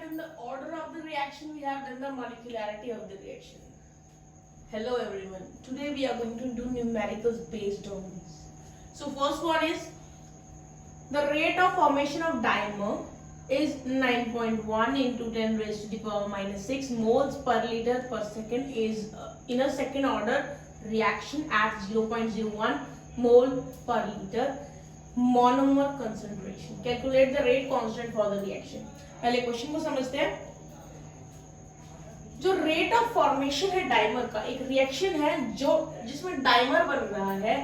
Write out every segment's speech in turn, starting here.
done the order of the reaction, we have done the molecularity of the reaction. Hello everyone. Today we are going to do numericals based on this. So first one is the rate of formation of dimer is 9.1 into 10 raised to the power minus 6 moles per liter per second is in a second order reaction at 0.01 mole per liter monomer concentration. Calculate the rate constant for the reaction. पहले question को समझते हैं. जो rate of formation है dimer का, एक reaction है जो जिसमें डाइमर बन रहा है,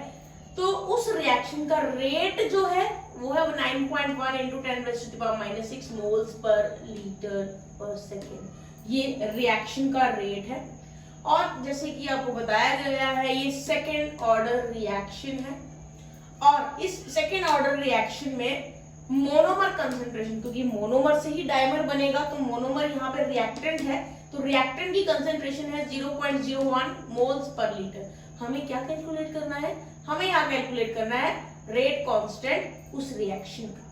तो उस रिएक्शन का रेट जो है वो है 9.1 into 10 raised to the power minus 6 moles per liter per second. ये रिएक्शन का रेट है. और जैसे कि आपको बताया गया है ये सेकेंड ऑर्डर रिएक्शन है और इस सेकेंड ऑर्डर रिएक्शन में मोनोमर कंसंट्रेशन, क्योंकि मोनोमर से ही डाइमर बनेगा तो मोनोमर यहाँ पे रिएक्टेंट है तो रिएक्टेंट की कंसंट्रेशन है 0.01 मोल्स पर लीटर. हमें क्या कैलकुलेट करना है? हमें यहाँ कैलकुलेट करना है रेट कांस्टेंट उस रिएक्शन का.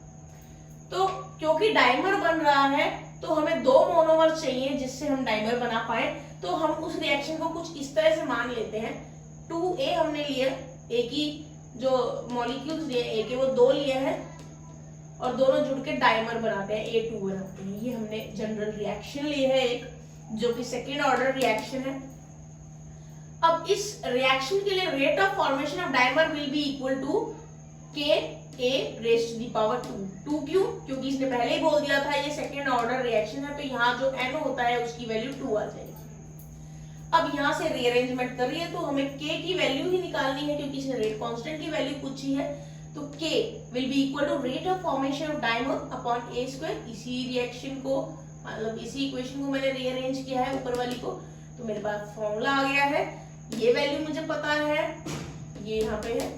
तो क्योंकि डाइमर बन रहा है तो हमें दो मोनोमर चाहिए जिससे हम डाइमर बना पाए. तो हम उस रिएक्शन को कुछ इस तरह से मान लेते हैं. 2A हमने लिया, A की जो मॉलिक्यूल्स लिए A के वो दो लिए हैं और दोनों जुड़ के डाइमर बनाते हैं, A2 बनाते हैं. ये हमने जनरल रिएक्शन ली है एक, जो कि सेकेंड ऑर्डर रिएक्शन है. अब इस रिएक्शन के लिए rate of formation of dimer will be equal to Ka raised to the power 2. क्यों? क्योंकि इसने पहले ही बोल दिया था ये सेकेंड ऑर्डर रिएक्शन है तो यहाँ जो N होता है उसकी वैल्यू 2 आ जाएगी. अब यहाँ से रीअरेंजमेंट कर रही है तो हमें K की वैल्यू ही निकालनी है क्योंकि इसने रेट कांस्टेंट की वैल्यू पूछी है. तो K will be equal to rate of formation of dimer upon A square. इसी रिएक्शन को मतलब इसी इक्वेशन को मैंने रीअरेंज किया है ऊपर वाली को, तो मेरे पास फॉर्मूला आ गया है. ये वैल्यू मुझे पता है, ये यहाँ पे है,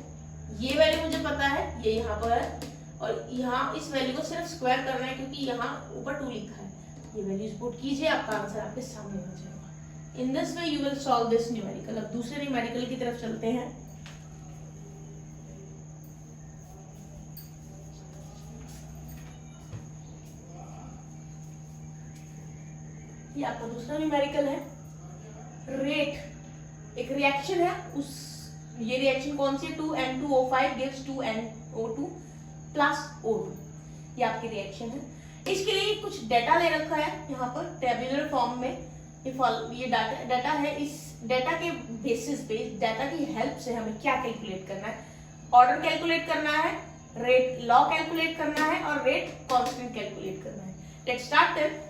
ये वैल्यू मुझे पता है, ये यहाँ पर है और यहाँ इस वैल्यू को सिर्फ स्क्वायर करना है क्योंकि यहाँ ऊपर 2 लिखा है. ये वैल्यूज पुट कीजिए, आपका आंसर आपके सामने हो जाएगा. In this way you will solve this numerical. अब दूसरे न्यूमेरिकल की तरफ चलते हैं. ये आपका दूसरा न्यूमेरिकल है. रेट एक रिएक्शन है, उस ये रिएक्शन कौन सी है? 2N2O5 gives 2NO2 plus O2. ये आपकी रिएक्शन है. इसके लिए कुछ डेटा ले रखा है यहाँ पर टेबुलर फॉर्म में. ये डाटा है. इस डेटा के बेसिस पे, डेटा की हेल्प से हमें क्या कैलकुलेट करना है? ऑर्डर कैलकुलेट करना है, रेट लॉ कैलकुलेट करना है और रेट कांस्टेंट कैलकुलेट करना है. Let's start then.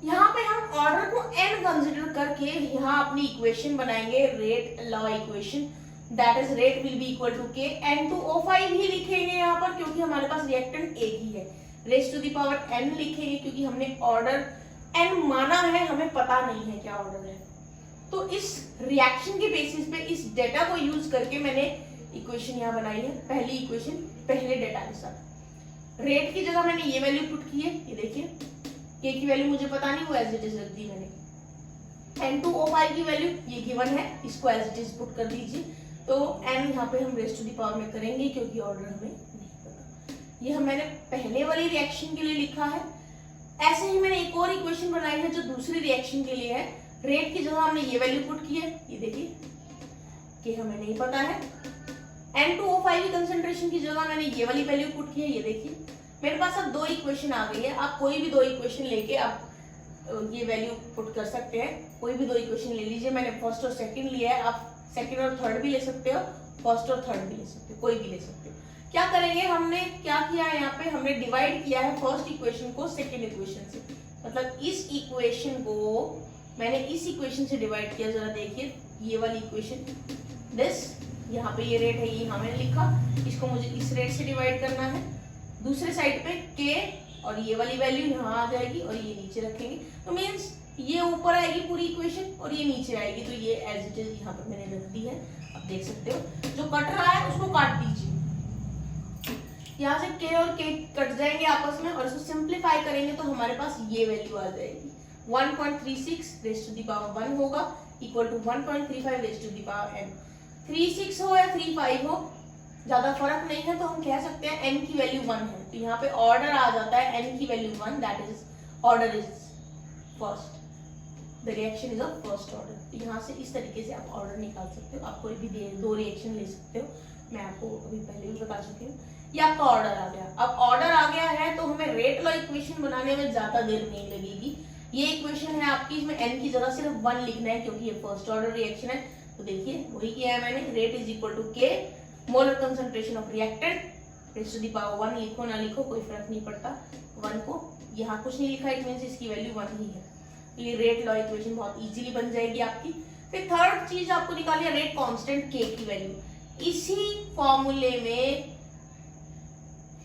यहाँ पे हम ऑर्डर को n कंसीडर करके यहाँ अपनी इक्वेशन बनाएंगे, rate law equation. That is rate will be equal to K. N2O5 ही लिखेंगे यहाँ पर क्योंकि हमारे पास रिएक्टेंट एक ही है. Raise to the power n लिखेंगे क्योंकि हमने ऑर्डर n माना है, हमें पता नहीं है क्या ऑर्डर है. तो इस रिएक्शन के बेसिस पे इस डेटा को यूज करके मैंने इक्वेशन यहाँ बनाई है. पहली इक्वेशन पहले डेटा के साथ. रेट की जगह मैंने ये वैल्यू पुट की है, ये देखिए. K की वैल्यू मुझे पता नहीं, वो एज इट इज रख दी मैंने. N2O5 की वैल्यू ये गिवन है, इसको एज इट इज पुट कर दीजिए. तो n यहाँ पे हम रेज टू द पावर में करेंगे क्योंकि ऑर्डर हमें नहीं पता. ये हम मैंने पहले वाली रिएक्शन के लिए लिखा है. ऐसे ही मैंने एक और इक्वेशन बनाई है जो दूसरी रिएक्शन के लिए है. रेट की जगह हमने ये वैल्यू पुट की है, ये देखिए. K हमें नहीं पता है. N2O5 की कंसंट्रेशन की जगह मैंने ये वाली वैल्यू पुट की है, ये देखिए. मेरे पास अब दो इक्वेशन आ गई है. आप कोई भी दो इक्वेशन लेके आप ये वैल्यू पुट कर सकते हैं. कोई भी दो इक्वेशन ले लीजिए. मैंने फर्स्ट और सेकंड लिया है, आप सेकंड और थर्ड भी ले सकते हो, फर्स्ट और थर्ड भी ले सकते हो, कोई भी ले सकते हो. क्या करेंगे? हमने क्या किया है यहाँ पे, हमने डिवाइड किया है फर्स्ट इक्वेशन को सेकेंड इक्वेशन से. मतलब इस इक्वेशन को मैंने इस इक्वेशन से डिवाइड किया. जरा देखिए ये वाली इक्वेशन, दिस यहाँ पे ये रेट है, ये यहाँ मैंने लिखा. इसको मुझे इस रेट से डिवाइड करना है. दूसरे साइड पे K और ये वाली वैल्यू यहाँ आ जाएगी और ये नीचे रखेंगे. तो मीन्स ये ऊपर आएगी पूरी इक्वेशन और ये नीचे आएगी. तो ये एज इट इज यहाँ पर मैंने रख दी है. आप देख सकते हो जो कट रहा है उसको काट दीजिए. यहाँ से K और K कट जाएंगे आपस में और इसको सिंप्लीफाई करेंगे तो हमारे पास ये वैल्यू आ जाएगी. 1.36 रेज टू द पावर 1 होगा equal to 1.35 raise to the power n. 36 हो या 35 हो, ज्यादा फर्क नहीं है. तो हम कह सकते हैं n की वैल्यू 1 है. तो यहाँ पे ऑर्डर आ जाता है n की value 1, that is order is first, the reaction is of first order. यहाँ से इस तरीके से आप ऑर्डर निकाल सकते हो, आप कोई भी दो रिएक्शन ले सकते हो, मैं आपको अभी पहले भी बता चुकी हूँ। ये आपका ऑर्डर आ गया। अब ऑर्डर आ गया है तो हमें रेट लॉ इक्वेशन बनाने में ज्यादा देर नहीं लगेगी। ये इक्वेशन है आपकी, इसमें n की जगह सिर्फ 1 लिखना है क्योंकि ये फर्स्ट ऑर्डर रिएक्शन है। तो देखिए वही किया है मैंने, rate is equal to k molar concentration of reactant, raise to the power 1 लिखो ना लिखो कोई फर्क नहीं पड़ता, 1 को यहाँ कुछ नहीं लिखा, इट मींस इसकी वैल्यू 1 ही है। ये रेट लॉ इक्वेशन बहुत इजीली बन जाएगी आपकी। फिर थर्ड चीज आपको निकालनी है रेट कांस्टेंट k की वैल्यू। इसी फॉर्मूले में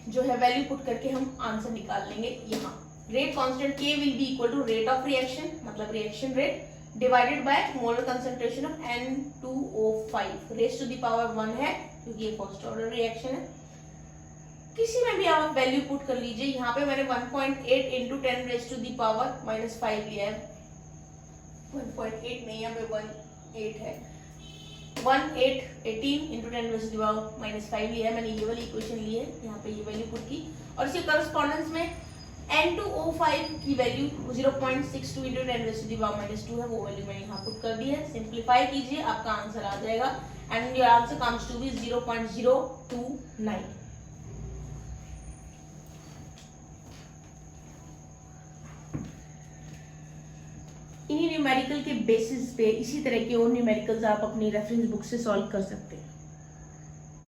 जो है वैल्यू पुट करके हम आंसर निकाल लेंगे। यहाँ rate constant k will be equal to rate of reaction, मतलब reaction rate divided by molar concentration of N2O5, raise to the power 1 है क्योंकि ये फर्स्ट ऑर्डर रिएक्शन है। किसी में भी आप वैल्यू पुट कर लीजिए। यहाँ पे मैंने 1.8 into 10 raise to the power -5 लिया है, 1.8 नहीं, यहाँ पे 18 है, 18 into 10 raise to the power -5 लिया है मैंने, ये वाली इक्वेशन ली है, यहाँ पे ये वैल्यू पुट की और इसके करस्पॉन्डेंस में N2O5 की value 0.62 into 10 raise to the power -2 है, वो वैल्यू मैंने यहाँ पुट कर दी है। सिंप्लीफाई कीजिए, आपका आंसर आ जाएगा and your answer comes to be 0.029। इन्हीं न्यूमेरिकल के बेसिस पे इसी तरह के और न्यूमेरिकल्स आप अपनी रेफरेंस बुक से सॉल्व कर सकते हैं।